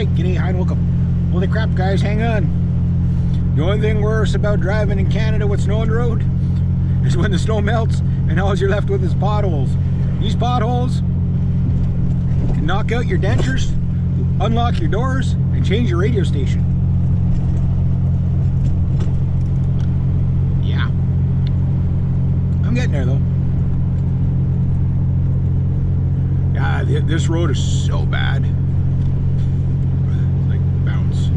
Alright, g'day, hi and welcome. Holy crap, guys, hang on. The only thing worse about driving in Canada with snow on the road is when the snow melts and all you're left with is potholes. These potholes can knock out your dentures, unlock your doors, and change your radio station. Yeah. I'm getting there though. Yeah, this road is so bad. Like, bounce.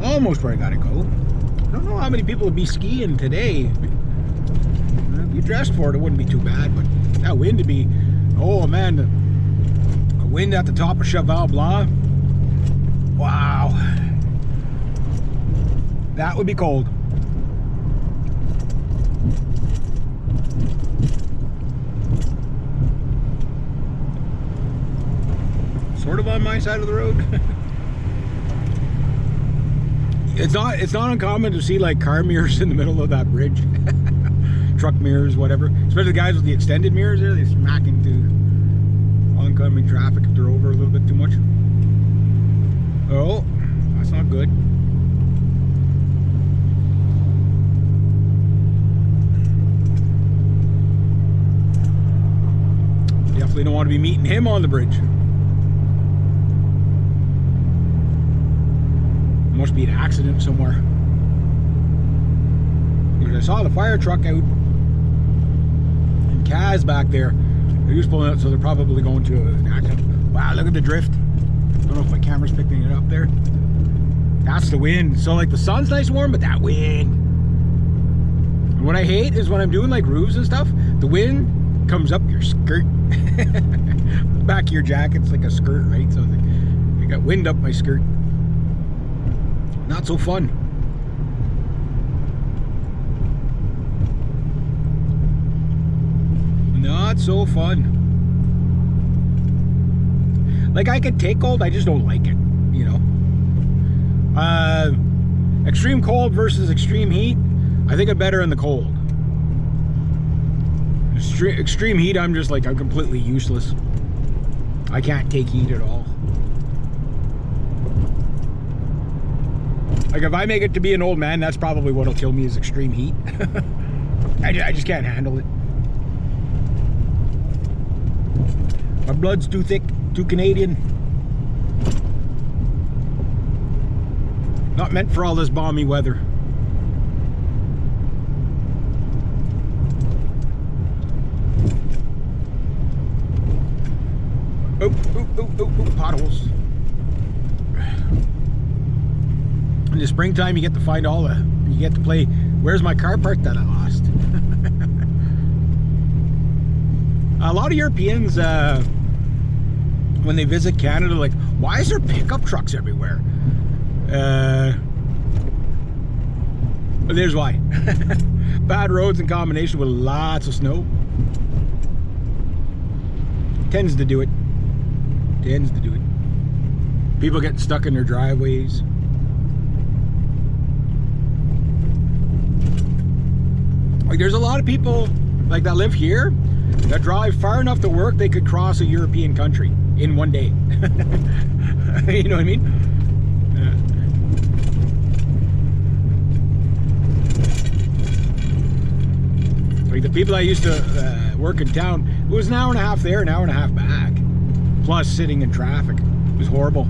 Almost where I gotta go. I don't know how many people would be skiing today. If you dressed for it, it wouldn't be too bad, but that wind to be, oh man, the wind at the top of Cheval Blanc. Wow. That would be cold. Sort of on my side of the road. It's not uncommon to see like car mirrors in the middle of that bridge. Truck mirrors, whatever. Especially the guys with the extended mirrors there, they smack into oncoming traffic if they're over a little bit too much. Oh, that's not good. Definitely don't want to be meeting him on the bridge. Must be an accident somewhere. I saw the fire truck out and Kaz back there. They're just pulling out, so they're probably going to an accident. Wow, look at the drift. Don't know if my camera's picking it up there. That's the wind. So like the sun's nice and warm, but that wind. And what I hate is when I'm doing like roofs and stuff, the wind comes up your skirt. Back of your jacket's like a skirt, right? So I got wind up my skirt. Not so fun. Not so fun. Like, I could take cold, I just don't like it, you know. Extreme cold versus extreme heat, I think I'm better in the cold. Extreme heat, I'm just like, I'm completely useless. I can't take heat at all. Like, if I make it to be an old man, that's probably what'll kill me, is extreme heat. I just can't handle it. My blood's too thick, too Canadian. Not meant for all this balmy weather. Oh, potholes. In the springtime, you get to find all the, you get to play, where's my car parked that I lost? A lot of Europeans, when they visit Canada, like, why is there pickup trucks everywhere? There's why. Bad roads in combination with lots of snow. Tends to do it. Tends to do it. People get stuck in their driveways. Like, there's a lot of people like that live here that drive far enough to work they could cross a European country in one day. You know what I mean? Yeah. Like the people I used to work in town, it was an hour and a half there, an hour and a half back. Plus sitting in traffic. It was horrible.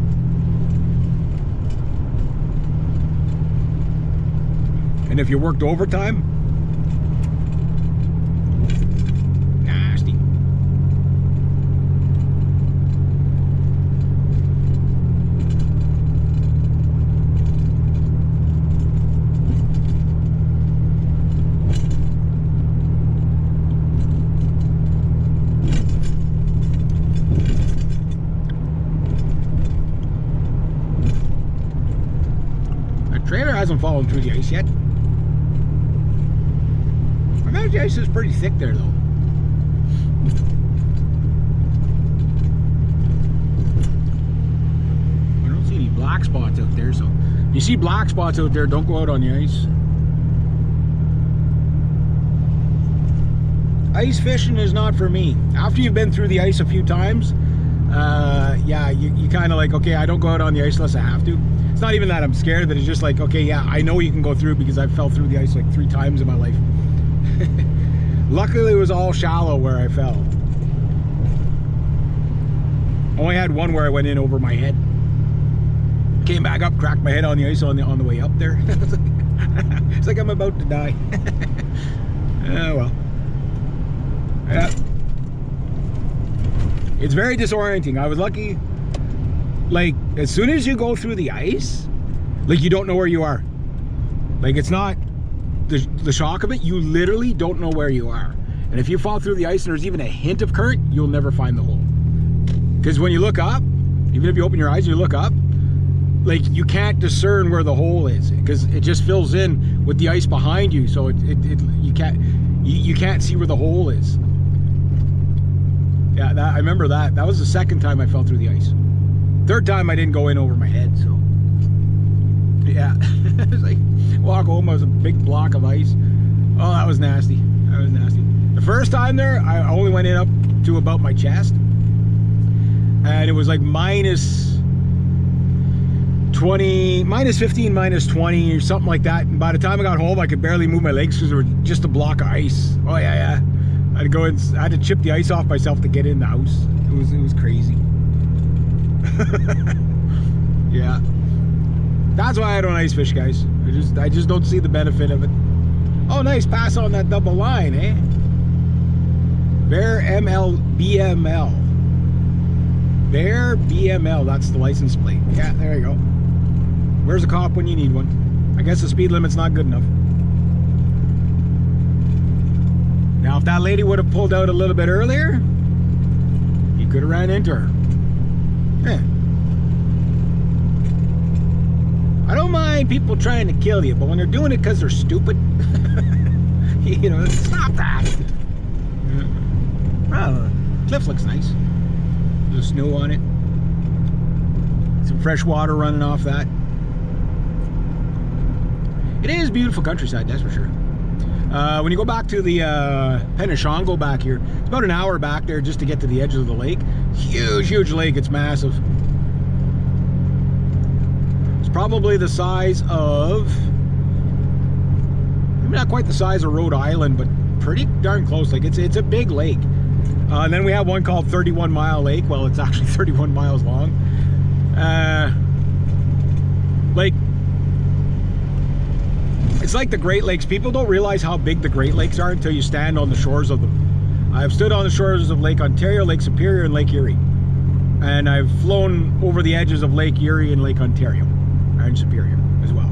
And if you worked overtime, trailer hasn't fallen through the ice yet. I imagine the ice is pretty thick there though. I don't see any black spots out there, so if you see black spots out there, don't go out on the ice. ice fishing is not for me. After you've been through the ice a few times, yeah, you kind of like, okay, I don't go out on the ice unless I have to. It's not even that I'm scared, but it's just like, okay, yeah, I know you can go through because I fell through the ice like 3 times in my life. Luckily, it was all shallow where I fell. Only had one where I went in over my head. Came back up, cracked my head on the ice on the way up there. It's like I'm about to die. Oh well. Yeah. It's very disorienting. I was lucky. Like, as soon as you go through the ice, like, you don't know where you are. Like, it's not the shock of it. You literally don't know where you are. And if you fall through the ice and there's even a hint of current, you'll never find the hole. Because when you look up, even if you open your eyes and you look up, like, you can't discern where the hole is because it just fills in with the ice behind you. So you can't see where the hole is. Yeah, I remember that. That was the second time I fell through the ice. Third time I didn't go in over my head, so yeah. It was like, walk home, it was a big block of ice. Oh, that was nasty. That was nasty. The first time there, I only went in up to about my chest. And it was like minus 20, minus 15, minus 20 or something like that. And by the time I got home, I could barely move my legs because there was just a block of ice. Oh yeah, yeah. I had to go in, I had to chip the ice off myself to get in the house. It was crazy. Yeah. That's why I don't ice fish, guys. I just don't see the benefit of it. Oh, nice. Pass on that double line, eh? Bear BML. Bear BML. That's the license plate. Yeah, there you go. Where's a cop when you need one? I guess the speed limit's not good enough. Now, if that lady would have pulled out a little bit earlier, he could have ran into her. Yeah. I don't mind people trying to kill you, but when they're doing it because they're stupid, you know, stop that. Well, the cliff looks nice. There's snow on it. Some fresh water running off that. It is beautiful countryside, that's for sure. When you go back to the Penashango back here, it's about an hour back there just to get to the edge of the lake. Huge, huge lake. It's massive. It's probably the size of, maybe not quite the size of Rhode Island, but pretty darn close. Like, it's a big lake. And then we have one called 31 Mile Lake. Well, it's actually 31 miles long. Like, it's like the Great Lakes. People don't realize how big the Great Lakes are until you stand on the shores of them. I've stood on the shores of Lake Ontario, Lake Superior, and Lake Erie. And I've flown over the edges of Lake Erie and Lake Ontario, and Superior as well.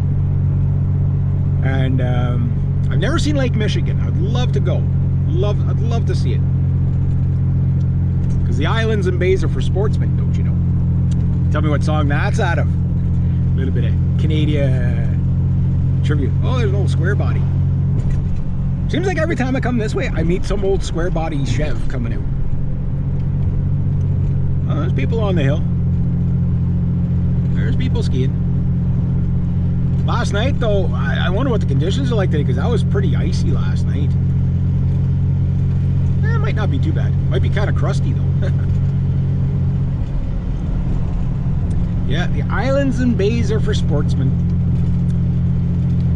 And I've never seen Lake Michigan. I'd love to go. I'd love to see it. Because the islands and bays are for sportsmen, don't you know? Tell me what song that's out of. A little bit of Canadian tribute. Oh, there's an old square body. Seems like every time I come this way, I meet some old square body Chev coming out. Oh, there's people on the hill. There's people skiing. Last night, though, I wonder what the conditions are like today, because that was pretty icy last night. It might not be too bad. Might be kind of crusty, though. Yeah, the islands and bays are for sportsmen.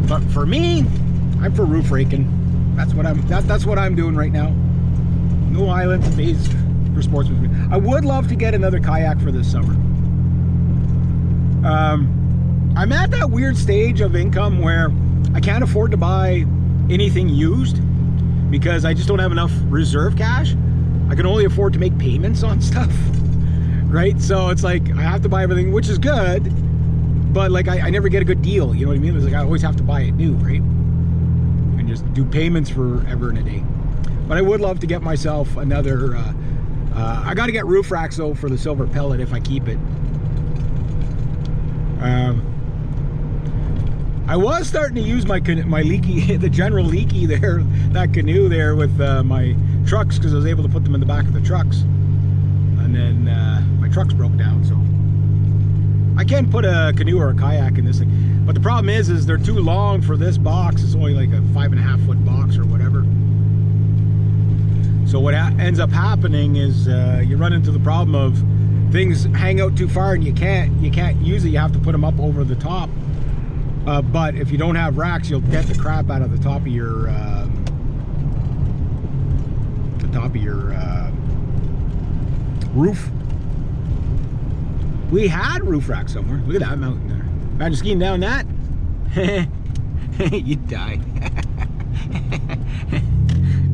But for me, I'm for roof raking. That's what I'm doing right now. No islands and bays for sportsmen. I would love to get another kayak for this summer. I'm at that weird stage of income where I can't afford to buy anything used because I just don't have enough reserve cash. I can only afford to make payments on stuff, right? So it's like I have to buy everything, which is good, but like I never get a good deal, you know what I mean? It's like I always have to buy it new, right? And just do payments forever and a day. But I would love to get myself another, I got to get roof racks though for the silver pellet if I keep it. I was starting to use my leaky, the General Leaky there, that canoe there with my trucks, because I was able to put them in the back of the trucks. And then my trucks broke down, so I can put a canoe or a kayak in this thing. But the problem is they're too long for this box. It's only like a 5.5 foot box or whatever. So what ends up happening is you run into the problem of things hang out too far and you can't use it. You have to put them up over the top. But if you don't have racks, you'll get the crap out of the top of your roof. We had roof racks somewhere. Look at that mountain there. Imagine skiing down that. You'd die.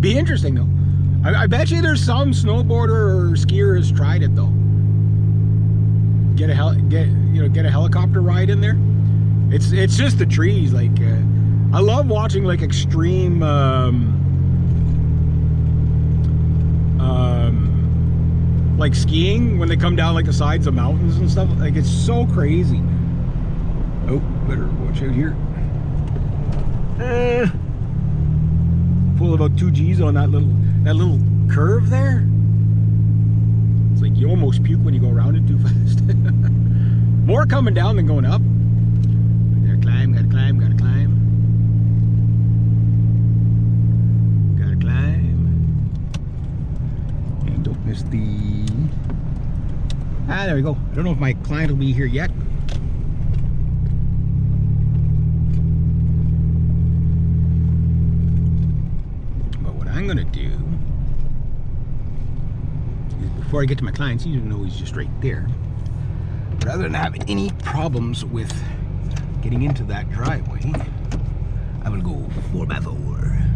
Be interesting though. I bet you there's some snowboarder or skier has tried it though. Get a helicopter ride in there. It's just the trees. Like I love watching like extreme like skiing when they come down like the sides of mountains and stuff. Like it's so crazy. Oh, better watch out here. Pull about 2 G's on that little curve there. It's like you almost puke when you go around it too fast. More coming down than going up. Gotta climb, gotta climb, gotta climb. Gotta climb. And don't miss the... Ah, there we go. I don't know if my client will be here yet. I'm gonna do is before I get to my clients, you know he's just right there. Rather than have any problems with getting into that driveway, I will go 4x4.